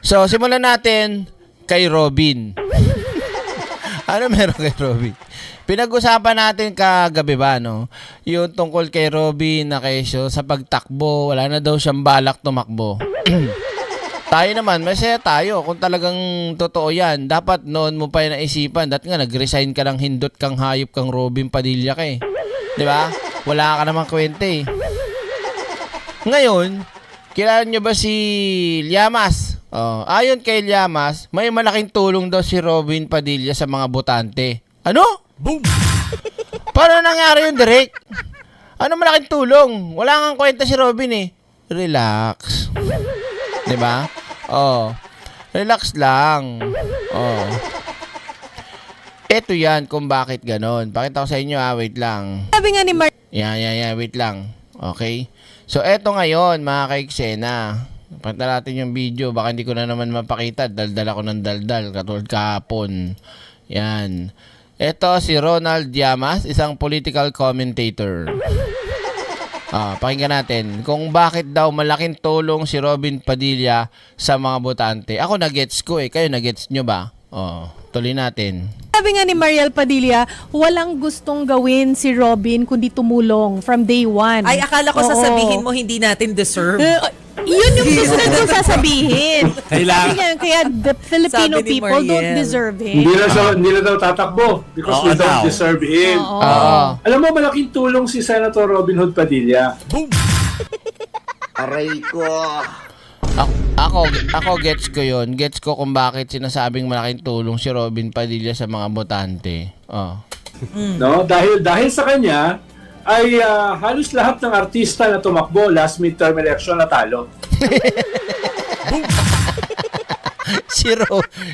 So, simulan natin kay Robin. Ano meron kay Robin? Pinag-usapan natin kagabi ba, no? Yung tungkol kay Robin na kesyo sa pagtakbo. Wala na daw siyang balak tumakbo. Tayo naman, masaya tayo. Kung talagang totoo yan, dapat noon mo pa yung naisipan. Dahil nga, nag-resign ka lang, hindot kang hayop kang Robin Padilla ka eh. Di ba? Wala ka namang kwenta eh. Ngayon, kilala nyo ba si Llamas? Oh, ayon kay Llamas, may malaking tulong daw si Robin Padilla sa mga botante. Ano? Boom! Paano nangyari yun, Direk? Ano malaking tulong? Wala kang kwenta si Robin eh. Relax. Diba? Oh. Relax lang. Oh. Eto yan kung bakit ganon. Pakita ko sa inyo wait lang. Sabi nga ni Mar... Yeah, wait lang. Okay? So, eto ngayon, mga kaiksena. Pakita natin yung video. Baka hindi ko na naman mapakita. Daldal ako ng daldal. Katulad kahapon. Yan. Eto si Ronald Llamas, isang political commentator. Pakinggan natin kung bakit daw malaking tulong si Robin Padilla sa mga botante. Ako na-gets ko eh. Kayo na-gets nyo ba? Tuloy natin. Sabi nga ni Mariel Padilla, walang gustong gawin si Robin kundi tumulong from day one. Ay, akala ko Oo. sasabihin mo hindi natin deserve. Yun yung susunod kong sasabihin. Kailangan. Sabi nga, kaya the Filipino Sabi ni people don't Mariel. deserve him. Hindi na daw tatakbo because Oo we don't daw. deserve him. Oo. Alam mo, malaking tulong si Senator Robin Hood Padilla. Aray ko. Ako gets ko yun. Gets ko kung bakit sinasabing malaking tulong si Robin Padilla sa mga botante. No? Dahil sa kanya, ay halos lahat ng artista na tumakbo last midterm election natalo.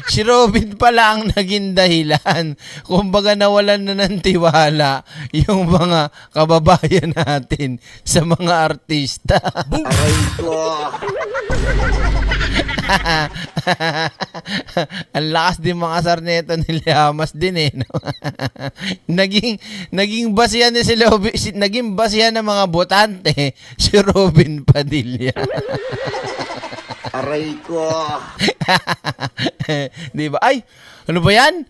Si Robin pala ang naging dahilan. Kumbaga nawalan na ng tiwala yung mga kababayan natin sa mga artista. Aray ko. Ang lakas din mga sarneto ni Llamas din eh. No? naging basihan ni naging basihan ng mga botante si Robin Padilla. Aray ko. Di ba? Ay, ano ba yan?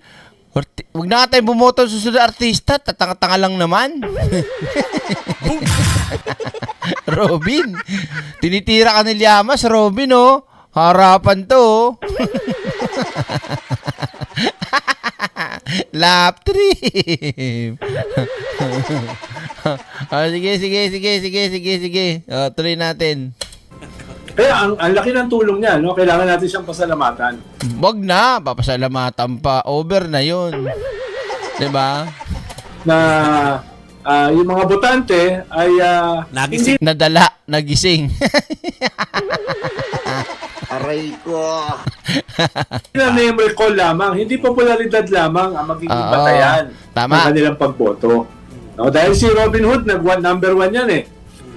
Huwag na nga tayong bumoto sa susunod na artista. Tatanga-tanga lang naman. Robin. Tinitira ka ni Llamas, Robin, oh. Harapan to, oh. Lap trip. Sige. Tuloy natin. Kaya ang laki ng tulong niya, no? Kailangan natin siyang pasalamatan. Wag na, papasalamatan pa. Over na yun. Diba? Na yung mga botante ay Nagising. Nadala, nagising. Aray ko. hindi na name recall lamang, hindi popularidad lamang ang magiging Oo. batayan Tama. ng kanilang pagboto. No? Dahil si Robin Hood, number one yan eh.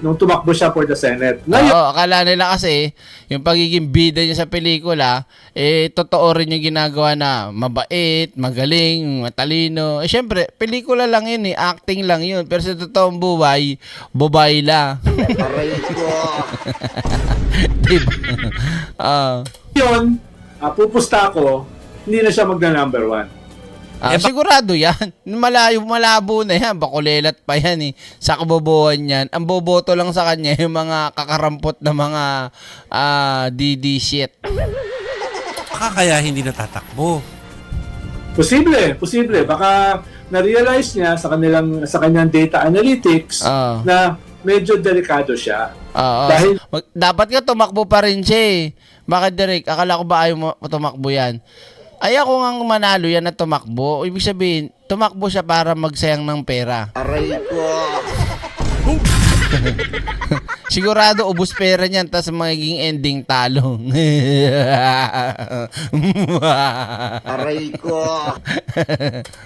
Nung tumakbo siya for the Senate. Ngayon, Oo, akala nila kasi yung pagiging bida niya sa pelikula, totoo rin yung ginagawa na mabait, magaling, matalino. Syempre, pelikula lang yun acting lang yun. Pero sa totoong buhay, babae lang. Aray ko. Diba? yun, pupusta ako, hindi na siya magna-number one. Sigurado yan. Malabo na yan. Bakulelat pa yan eh. Sa kabobohan yan. Ang boboto lang sa kanya yung mga kakarampot na mga DD shit. Baka kaya hindi natatakbo. Posible. Baka na-realize niya sa kanyang data analytics na medyo delikado siya. Dahil Dapat nga tumakbo pa rin siya eh. Bakit, Derek? Akala ko ba ayaw mo tumakbo yan? Ay ako nga manalo yan na tumakbo. Ibig sabihin, tumakbo siya para magsayang ng pera. Aray ko. Sigurado ubos pera niyan tapos magiging ending talo. Aray ko.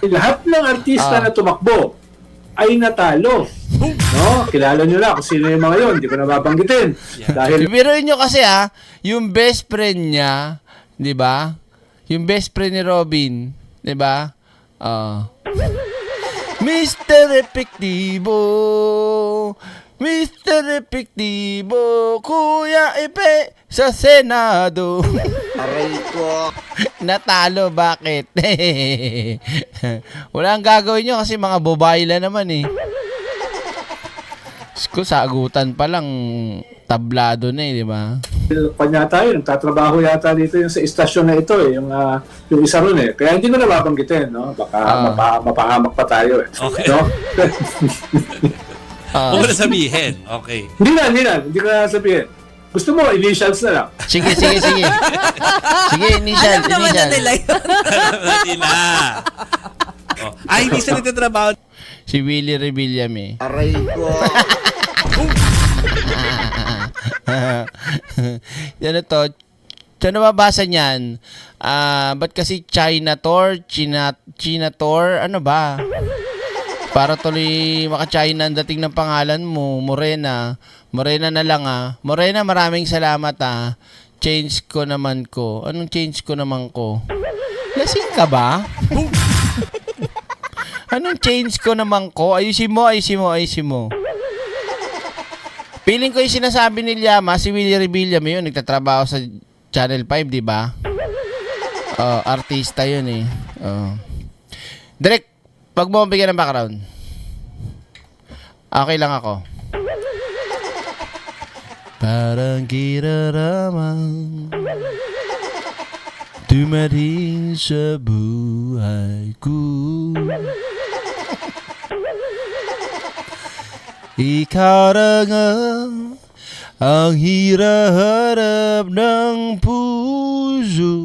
lahat ng artista na tumakbo ay natalo. No? Kilala nyo na kung sino yung mga yun. Hindi ko na babanggitin. Dahil Biruin nyo kasi yung best friend niya, di ba? Yung best friend ni Robin, di ba? Mr. Epektibo, Mr. Epektibo, Kuya Epe, sa Senado. Aray ko. Natalo, bakit? Wala ang gagawin nyo kasi mga bobayla naman eh. Ko sagutan pa lang tablado na eh, di ba? Kanya tayo, nagtatrabaho yata dito yung sa istasyon na ito eh, yung isa ron eh. Kaya hindi ko na babanggitin, no? Baka mapahamak pa tayo eh. Okay. No? Huwag mo na sabihin. Okay. Hindi ko na sabihin. Gusto mo, initials na lang. Sige. Sige, initial. Alam naman na nila yun. Alam na nila. Oh. Ay, hindi siya nagtatrabaho. Si Willie Rebillame eh. Aray ko. Yan to. Saan nababasa niyan? Ba't kasi Chinator? Ano ba? Para tuloy maka-China ang dating ng pangalan mo, Morena. Morena na lang Morena, maraming salamat Change ko naman ko. Anong change ko naman ko? Lasing ka ba? Anong change ko naman ko? Ayusin mo. Feeling ko yung sinasabi ni Llama, si Willie Rebillame yun, nagtatrabaho sa Channel 5, di ba? Artista yun eh. Direk, wag mo bigyan ng background. Okay lang ako. Parang kiraramang dumating sa buhay ko. Ikaw na nga ang hiraharap ng puso,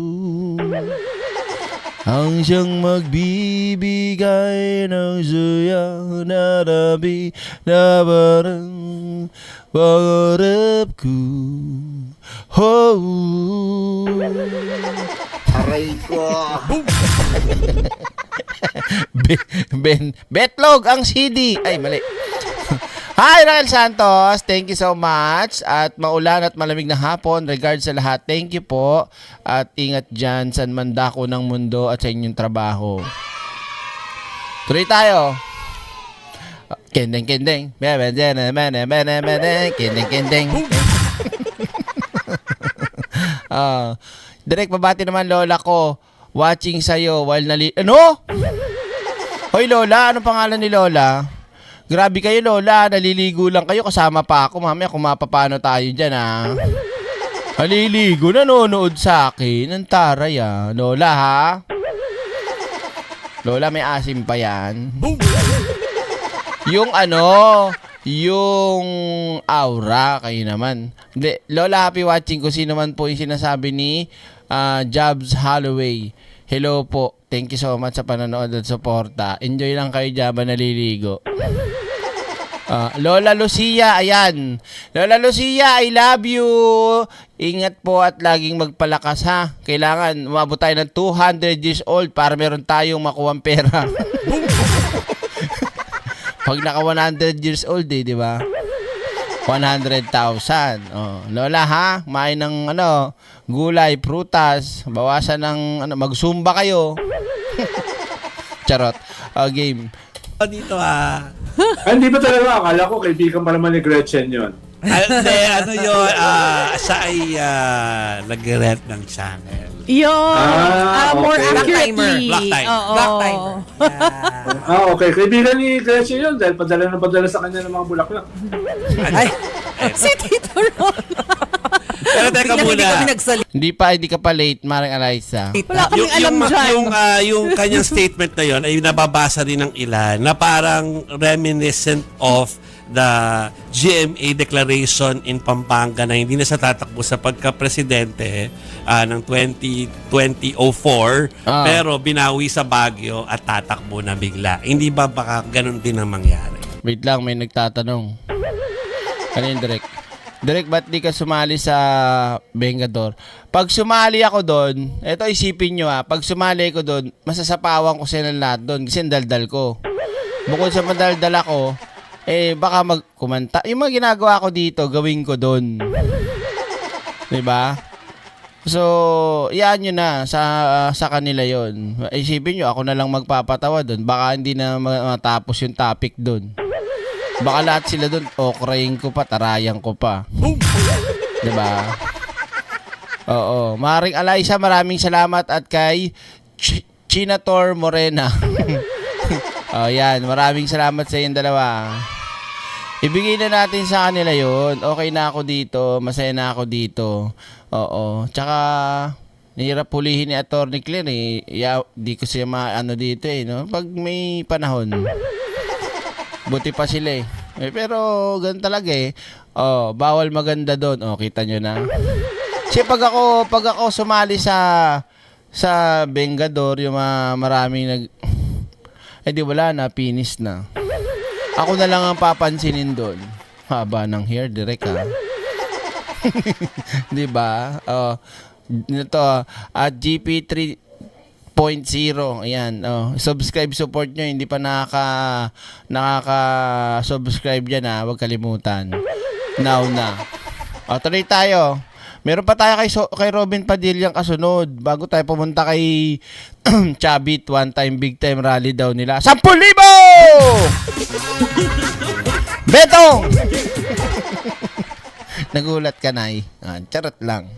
ang siyang magbibigay ng saya na rabi na parang pangarap ko. Aray ko. Betlog ang CD. Ay, mali. Hi, Rael Santos. Thank you so much. At maulan at malamig na hapon. Regards sa lahat. Thank you po. At ingat dyan sa mandako ng mundo at sa inyong trabaho. Tuloy tayo. Kendeng. Kendeng. Direk, babati naman lola ko. Watching sa'yo while Ano? Hoy lola, ano pangalan ni lola? Grabe kayo lola, naliligo lang kayo, kasama pa ako. Mamaya kung mapapano tayo dyan Naliligo, nanonood sa akin. Ang taray lola ha? Lola, may asim pa yan. Yung yung aura, kayo naman. Hindi, lola, happy watching ko. Sino man po yung sinasabi ni Jobs Holloway. Hello po. Thank you so much sa panonood at suporta. Enjoy lang kayo dyan ba naliligo. Lola Lucia, ayan. Lola Lucia, I love you. Ingat po at laging magpalakas ha. Kailangan umabot tayo ng 200 years old para meron tayong makuwang pera. Pag naka 100 years old di ba? 100,000. Lola ha, kumain ng gulay, prutas, bawasan ng magsumba kayo. Charot. Game. Dito Hindi ba talaga? Akala ko kaibigan pa naman ni Gretchen yun. Hindi, yun, siya ay nag-rent ng channel. More okay. accurately. Black timer. Oo. Black timer. Okay. Kaibigan ni Gretchen yun dahil padala sa kanya ng mga bulaklak. Ay, Si Tito Ron. pero teka Biglang hindi kami muna. nagsalita. Hindi ka pa late, Maring Eliza. Wala kaming alam dyan. Yung kanyang statement na yon ay nababasa din ng ilan na parang reminiscent of the GMA declaration in Pampanga na hindi na siya tatakbo sa pagka-presidente ng 2004 pero binawi sa Baguio at tatakbo na bigla. Hindi ba baka ganun din ang mangyari? Wait lang, may nagtatanong. Ano yung Direk? Direk, ba't di ka sumali sa Vengador? Pag sumali ako doon, eto isipin nyo pag sumali ako doon, masasapawan ko sila lahat doon kasi daldal ko. Bukod sa madaldal ako, baka magkumanta. Yung mga ginagawa ko dito, gawin ko doon. Diba? So, yan nyo na sa kanila yon. Isipin nyo, ako na lang magpapatawa doon. Baka hindi na matapos yung topic doon. Baka lahat sila doon, okrayin ko pa, tarayan ko pa. Diba? Oo. Maring Alaysa, maraming salamat at kay Chinator Morena. Yan. Maraming salamat sa inyong dalawa. Ibigay na natin sa kanila yon. Okay na ako dito. Masaya na ako dito. Oo. Tsaka, nahirap hulihin ni Atty. Claire eh. Di ko siya maano dito eh. No? Pag may panahon. Buti pa sila eh. Pero, ganun talaga eh. Bawal maganda doon. Kita nyo na. Kasi pag ako sumali sa Vengador, yung maraming di wala na, finish na. Ako na lang ang papansinin doon. Haba ng hair, direct ha. Di ba? Ito, at GP 3.0. Ayan, subscribe, support nyo. Hindi pa nakaka-subscribe dyan ha. Huwag kalimutan. Now na. Tuloy tayo. Meron pa tayo kay Robin Padilla ang kasunod. Bago tayo pumunta kay Chabit, one time, big time rally daw nila. 10,000! Betong! Nagulat ka na eh. Charot lang.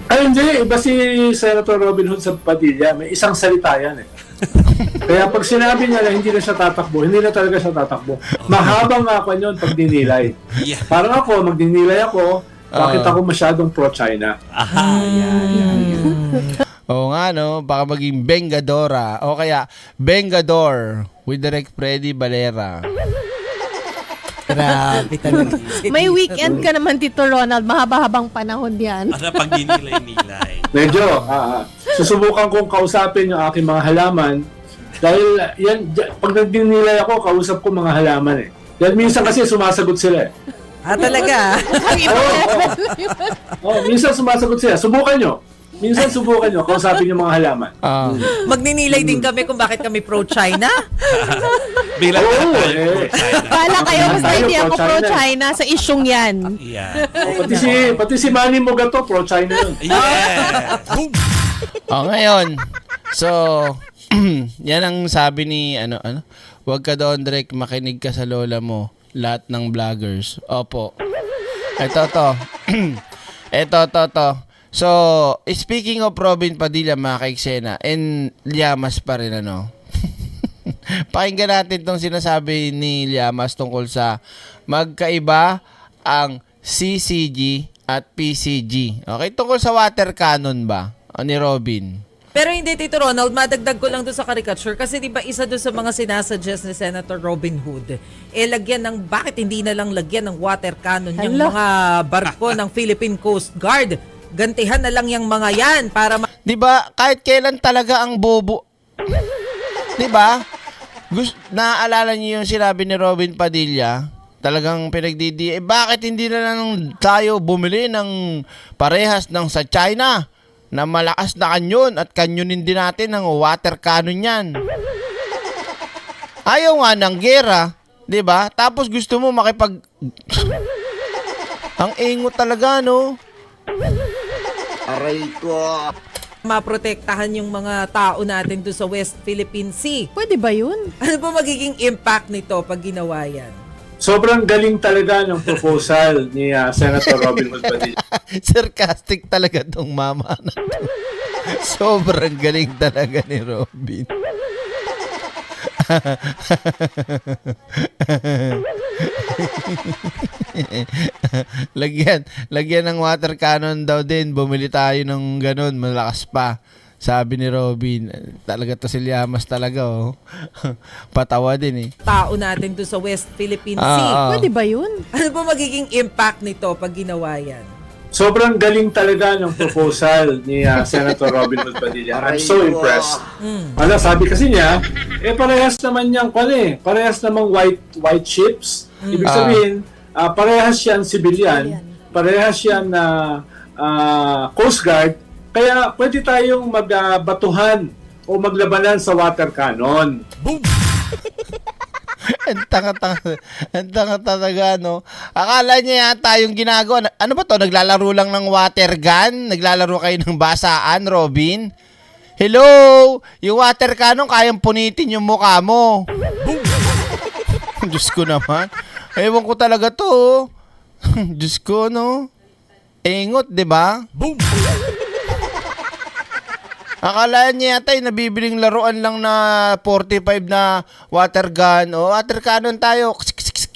Ay, hindi. Iba si Senator Robin Hood sa Padilla. May isang salita yan eh. Kaya pag sinabi niya na hindi na siya tatakbo, hindi na talaga siya tatakbo. Mahabang nga pa yun pag dinilay. Yeah. Parang ako, magdinilay ako, bakit ako masyadong pro-China? Oo nga no, baka maging Vengadora o kaya Vengador with Direct Freddy Valera. Grabe talaga. May weekend ka naman, Tito Ronald. Mahaba-habang panahon yan. Para pag dinilay-nilay. Medyo, susubukan kong kausapin yung aking mga halaman dahil pag nagdinilay ako, kausap ko mga halaman eh. Dahil minsan kasi sumasagot sila eh. Talaga? Minsan sumasagot sila. Subukan nyo. Minsan subukan nyo, kausapin yung mga halaman. Magninilay din kami kung bakit kami pro-China. Bilang Pala kayo, basta Tayo, hindi ako pro-China. pro-China sa isyong yan. Yeah. Pati si Manny Mogato, pro-China yun. Yeah. Ngayon. So, yan ang sabi ni Huwag ka doon, Drake, makinig ka sa lola mo. Lahat ng vloggers. Opo. Ito to. So, speaking of Robin Padilla, mga kaiksena, and Llamas pa rin, pakinggan natin itong sinasabi ni Llamas tungkol sa magkaiba ang CCG at PCG. Okay, tungkol sa water cannon ba? Ni Robin. Pero hindi, Tito Ronald, madagdag ko lang doon sa caricature kasi di ba isa doon sa mga sinasuggest ni Senator Robin Hood, lagyan ng, bakit hindi na lang lagyan ng water cannon yung Hala. mga barko ng Philippine Coast Guard? Gantihan na lang yung mga yan para Di ba? Kahit kailan talaga ang bobo. Di ba? Naaalala niyo yung sinabi ni Robin Padilla? Talagang bakit hindi na lang tayo bumili ng parehas ng sa China na malakas na kanyon at kanyonin din natin ng water cannon yan. Ayaw nga ng gera, 'di ba? Tapos gusto mo ang ingot talaga, no? Aray ko. maprotektahan yung mga tao natin doon sa West Philippine Sea. Pwede ba yun? Ano po magiging impact nito pag ginawa yan? Sobrang galing talaga ng proposal ni Senator Robin Hood Padilla. Sarcastic talaga tong mama na to. Sobrang galing talaga ni Robin. lagyan ng water cannon daw din. Bumili tayo ng ganun, malakas pa. Sabi ni Robin, talaga to si Llamas talaga, oh. Patawa din eh. Tao natin doon sa West Philippine Sea. Pwede ba yun? Ano po magiging impact nito pag ginawa yan? Sobrang galing talaga ng proposal ni Senator Robin Hood Padilla. I'm so impressed. Sabi kasi niya, parehas naman niyang parehas namang white ships. Ibig sabihin, parehas yan civilian, parehas yan na Coast Guard, kaya pwede tayong magbatuhan o maglabanan sa water cannon. Boom! Ang tanga talaga, no? Akala niya yata yung ginagawa. Ano ba to? Naglalaro lang ng water gun? Naglalaro kayo ng basaan, Robin? Hello? Yung water cannon, kayang punitin yung mukha mo. Diyos ko naman. Ewan ko talaga to. Diyos ko, no? Engot, di ba? Boom! Akala niya yata yung nabibiling laruan lang na 45 na water gun. O, water cannon tayo.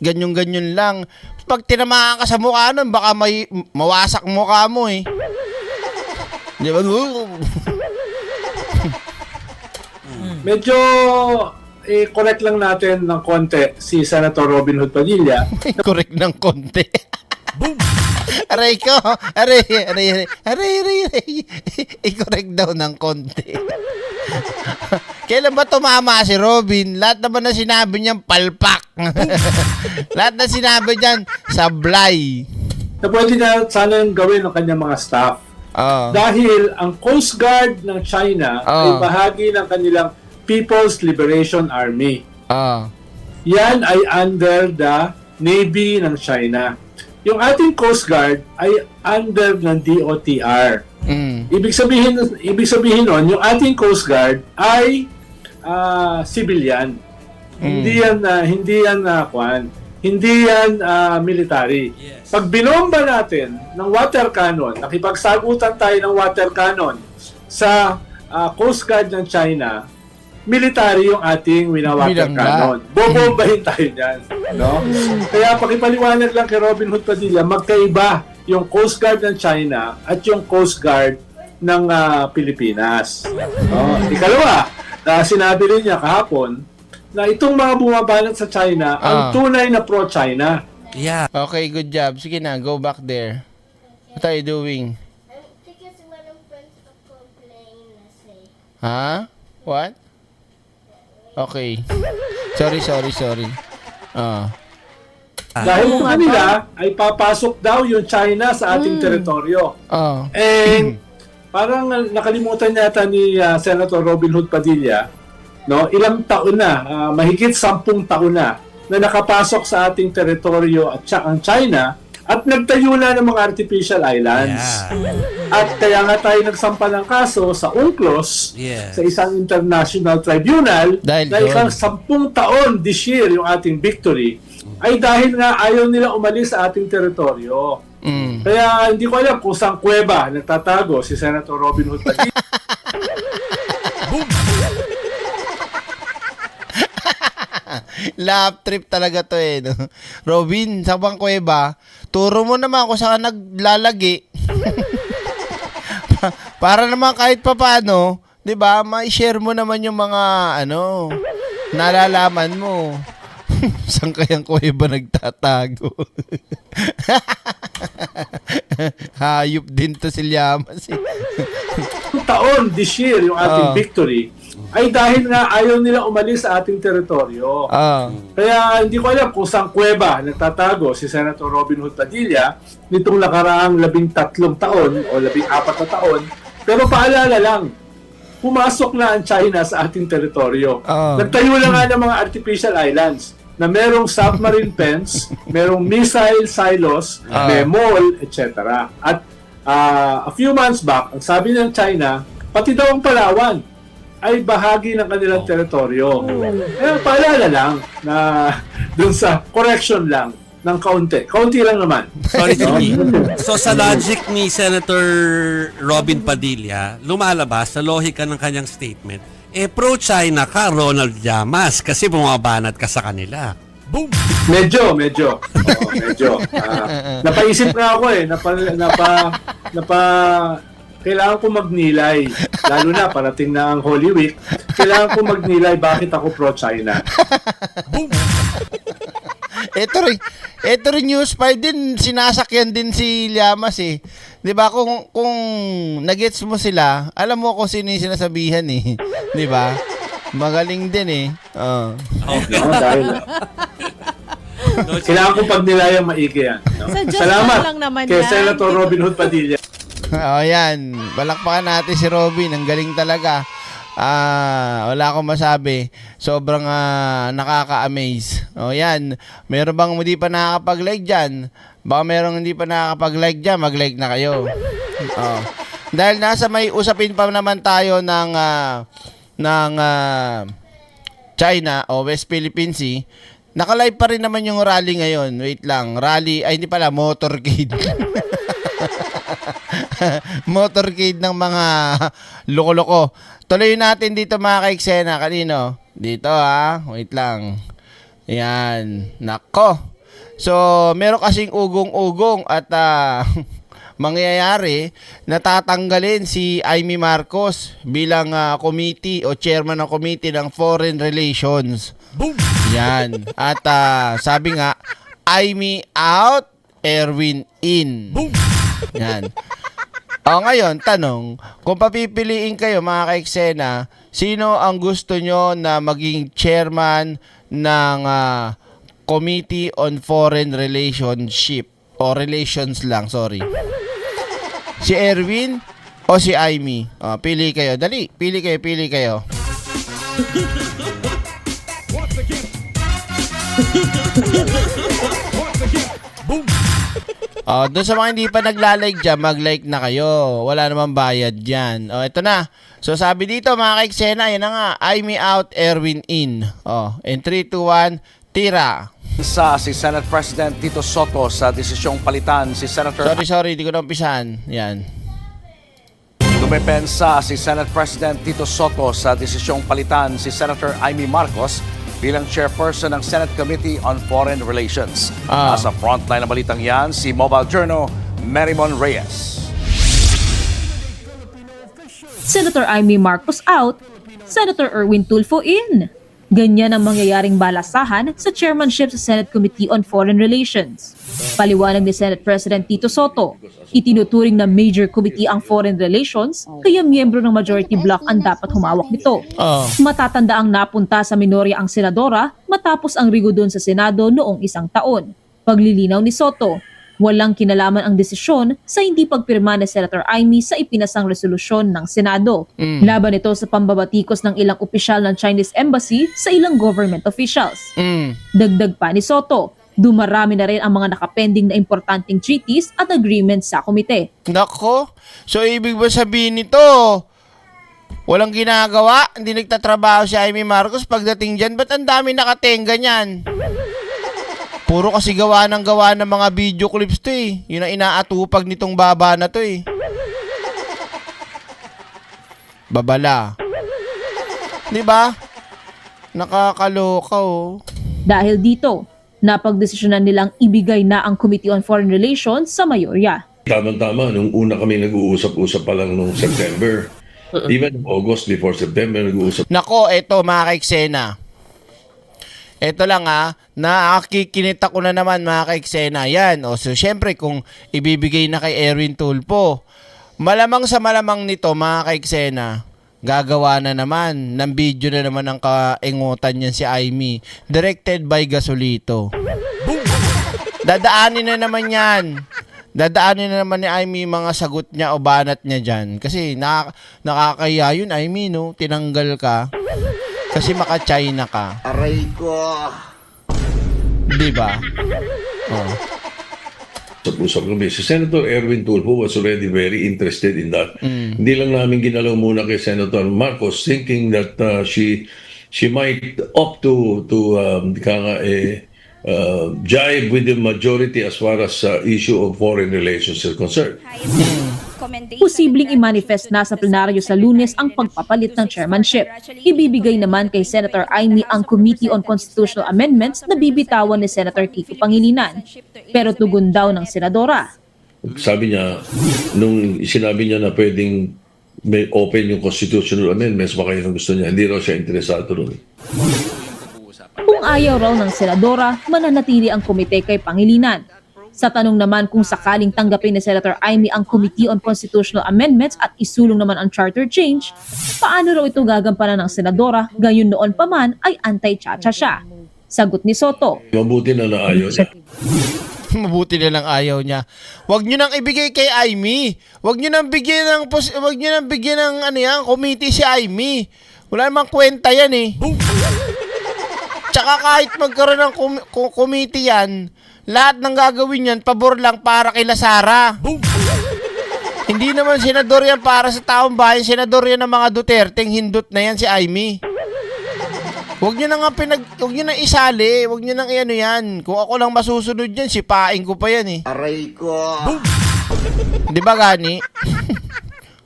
Ganyan-ganyan lang. Pag tinamaan ka sa mukha nun, baka mawasak mukha mo eh. Di ba? Medyo correct lang natin ng konti si Senator Robin Hood Padilla. Correct ng konti. Aray ko. Aray. I-correct daw ng konti. Kailan ba tumama si Robin? Lahat naman na sinabi niyang palpak. Lahat na sinabi niyan, sablay. Na pwede na sana yung gawin ng kanyang mga staff. Oh. Dahil ang Coast Guard ng China ay bahagi ng kanilang People's Liberation Army. Oh. Yan ay under the Navy ng China. Yung ating Coast Guard ay under ng DOTR. Mm. Ibig sabihin nun, yung ating Coast Guard ay civilian. Hindi yan military. Yes. Pag binomba natin ng water cannon, nakipagsagutan tayo ng water cannon sa Coast Guard ng China, military yung ating winawater Bilangga. cannon. Bobombahin tayo dyan. No? Kaya pakipaliwanag lang kay Robin Hood Padilla, magkaiba yung Coast Guard ng China at yung Coast Guard ng Pilipinas. No? Ikalawa, sinabi rin niya kahapon na itong mga bumabanat sa China ang tunay na pro-China. Yeah. Okay, good job. Sige na, go back there. What are you doing? Because walang friends of complain na say. Ha? What? Okay. Sorry. Dahil kung kanila ay papasok daw yung China sa ating teritoryo. Oh. And parang nakalimutan yata ni Senator Robin Hood Padilla, no? Ilang taon na, mahigit 10 taon na nakapasok sa ating teritoryo at ang China at nagtayo na ng mga artificial islands. Yeah. At kaya nga tayo nagsampa ng kaso sa UNCLOS, Yes. sa isang international tribunal, Dahil na ikang 10 taon this year yung ating victory, ay dahil nga ayaw nila umalis sa ating teritoryo. Mm. Kaya hindi ko alam kung saan kuweba nagtatago si Senator Robin Hood Padilla. Lap trip talaga to eh. No? Robin, sa bang kuweba, turo mo naman kung saan naglalagi. Para naman kahit papano, 'di ba? Ma-share mo naman yung mga nalalaman mo. Saan kayang kuweba nagtatago? Hayop din to si Llamas. Taon this year yung ating victory ay dahil nga ayaw nila umalis sa ating teritoryo. Kaya hindi ko alam kung saan kuweba nagtatago si Senator Robin Hood Padilla nitong nakaraang 13 taon o 14 na taon. Pero paalala lang, pumasok na ang China sa ating teritoryo. Nagtayo na nga ng mga artificial islands na merong submarine fence, merong missile silos, may mall, etc. At a few months back, ang sabi ng China, pati daw ang Palawan ay bahagi ng kanilang teritoryo. Eh, paalala lang na dun sa correction lang ng kaunti. Kaunti lang naman. Sorry, Tiki. So sa logic ni Senator Robin Padilla, lumalabas sa lohika ng kanyang statement, pro-China ka, Ronald Llamas, kasi bumabanat ka sa kanila. Boom! Medyo. Oo, medyo. Napaisip na ako kailangan ko magnilay. Lalo na, parating na ang Holy Week. Kailangan ko magnilay bakit ako pro-China. Ito rin News 5 din, sinasakyan din si Llamas eh. 'Di ba kung nagets mo sila, alam mo kung sino yung sinasabihan eh. 'Di ba? Magaling din eh. Okay. No, dahil kailangan ko pagnilayang maigi yan. No? Suggest Salamat lang naman kay yan. Senator Robin Hood Padilla. Yan. Balakpakan natin si Robin. Ang galing talaga. Wala akong masabi. Sobrang nakaka-amaze. Yan. Meron bang hindi pa nakakapag-like dyan? Baka merong hindi pa nakakapag-like dyan, mag-like na kayo. Dahil nasa may usapin pa naman tayo ng China o West Philippine Sea, Naka-live pa rin naman yung rally ngayon. Wait lang. Rally, ay hindi pala, motorcade. Motorcade ng mga loko-loko. Tuloy natin dito mga ka-eksena. Kanino? Dito ha. Wait lang. Ayan. Nako. So, meron kasing ugong-ugong at mangyayari na tatanggalin si Amy Marcos bilang committee o chairman ng committee ng Foreign Relations. Boom! Yan. At sabi nga, Amy out, Erwin in. Boom! Yan. O ngayon, tanong, kung papipiliin kayo mga ka-eksena, sino ang gusto nyo na maging chairman ng Committee on Foreign Relationship o Relations lang, sorry. Si Erwin o si Amy? Pili kayo. Dali, pili kayo. Doon sa mga hindi pa nagla-like dyan, mag-like na kayo. Wala namang bayad dyan. Ito na. So, sabi dito, mga ka-eksena, yan na nga. Amy out, Erwin in. In 3, 2, 1, tira. Si Senate President Tito Soto sa desisyong palitan si Senator Sorry, di ko na umpisahan. Yan. Dumepensa si Senate President Tito Soto sa desisyong palitan si Senator Amy Marcos bilang chairperson ng Senate Committee on Foreign Relations. Nasa frontline ng balitang yan, si Mobile Journal, Merimon Reyes. Senator Amy Marcos out, Senator Erwin Tulfo in. Ganyan ang mangyayaring balasahan sa chairmanship sa Senate Committee on Foreign Relations. Paliwanag ni Senate President Tito Soto, itinuturing na major committee ang Foreign Relations, kaya miyembro ng majority bloc ang dapat humawak nito. Matatanda ang napunta sa minorya ang senadora matapos ang rigodon sa Senado noong 1 taon. Paglilinaw ni Soto, walang kinalaman ang desisyon sa hindi pagpirma ni Senator Amy sa ipinasang resolusyon ng Senado. Laban ito sa pambabatikos ng ilang opisyal ng Chinese Embassy sa ilang government officials. Dagdag pa ni Soto, dumarami na rin ang mga nakapending na importanteng treaties at agreements sa komite. Nako, so ibig ba sabihin nito, walang ginagawa, hindi nagtatrabaho si Amy Marcos pagdating dyan, ba't ang dami nakatenga niyan? Puro kasi gawa ng mga video clips to eh. Yun ang inaatupag nitong baba na to eh. Babala. Di ba? Nakakaloka oh. Dahil dito, napagdesisyonan nilang ibigay na ang Committee on Foreign Relations sa mayorya. Tama-tama, nung una kami nag-uusap-usap pa lang nung September. Even August before September, nag-uusap. Nako, eto mga ka-eksena. Ito lang nakikinita ko na naman mga ka-eksena. Yan, so syempre kung ibibigay na kay Erwin Tulfo, malamang sa malamang nito mga ka-eksena, gagawa na naman ng video na naman ng kaingutan niyan si Amy. Directed by Gasolito. Dadaanin na naman yan. Dadaanin na naman ni Amy mga sagot niya o banat niya dyan. Kasi nakakaya yun, Amy, no? Tinanggal ka. Kasi maka-China ka. Aray ko. Di ba? Usap kami. Si Senator Erwin Tulfo was already very interested in that. Hindi lang namin ginalaw muna kay Senator Marcos thinking that she might opt to jive with the majority as far as issue of foreign relations is concerned. Posibleng i-manifest na sa plenaryo sa Lunes ang pagpapalit ng chairmanship. Ibibigay naman kay Senator Amy ang Committee on Constitutional Amendments na bibitawan ni Senator Kiko Pangilinan. Pero tugon daw ng senadora. Sabi niya, nung sinabi niya na pwedeng may open yung constitutional amendments, baka yun ang gusto niya. Hindi raw siya interesado ron. Kung ayaw raw ng senadora, mananatili ang komite kay Pangilinan. Sa tanong naman kung sakaling tanggapin ni Senator Amy ang Committee on Constitutional Amendments at isulong naman ang charter change, paano raw ito gagampanan ng senadora, gayon noon pa man ay anti-chacha siya? Sagot ni Soto. Mabuti na naayon niya. Mabuti na lang ayaw niya. Huwag niyo nang ibigay kay Amy. Huwag niyo nang bigyan ng committee si Amy. Wala namang kwenta yan eh. Tsaka kahit magkaroon ng committee yan, lahat ng gagawin yan, pabor lang para kay Sara. Hindi naman senador yan para sa taong bayan. Senador yan ng mga Duterte. Hindot na yan si Amy. Huwag nyo na nga huwag nyo na isali. Huwag nyo nang iano yan. Kung ako lang masusunod yan, sipain ko pa yan eh. Aray ko. Di ba gani?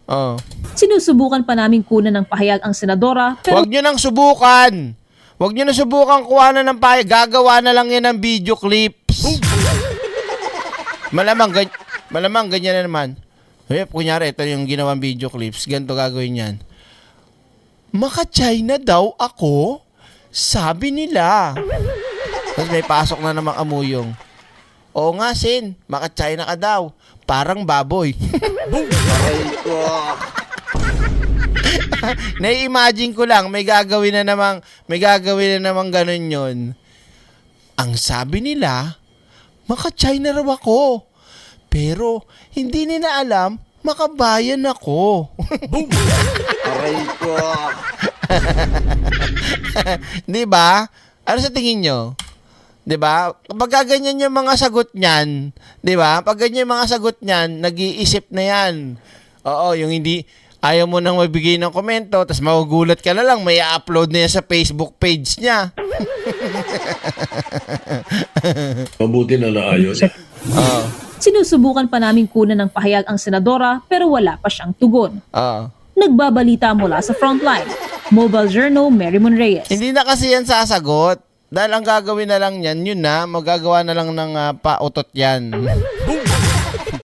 Oh. Sinusubukan pa namin kunan ng pahayag ang senadora pero Huwag nyo nang subukan. Huwag nyo na subukan kuha na ng pahayag. Gagawa na lang yan ng video clips. Malamang ganyan na naman. Kunyari, ito yung ginawang video clips. Ganito gagawin yan. Maka-China daw ako? Sabi nila. Tapos may pasok na namang amuyong. Oo nga, Sin. Maka-China ka daw. Parang baboy. Aray ko. Nai-imagine ko lang, may gagawin na namang ganun yun. Ang sabi nila, maka-China raw ako. Pero, hindi nila alam, makabayan ako. Aray ko. Di ba? Ano sa tingin nyo? Di ba? Kapag ganyan yung mga sagot niyan, di ba? Pag ganyan yung mga sagot niyan, nag-iisip na yan. Oo, yung hindi, ayaw mo nang magbigay ng komento, tapos magugulat ka na lang, may upload na yan sa Facebook page niya. Mabuti na naayos. Oo. sinusubukan pa namin kunan ng pahayag ang senadora pero wala pa siyang tugon. Oo. Nagbabalita mula sa frontline. Mobile Journal, Merrimon Reyes. Hindi na kasi yan sasagot. Dahil ang gagawin na lang yan, yun na, magagawa na lang ng pautot yan.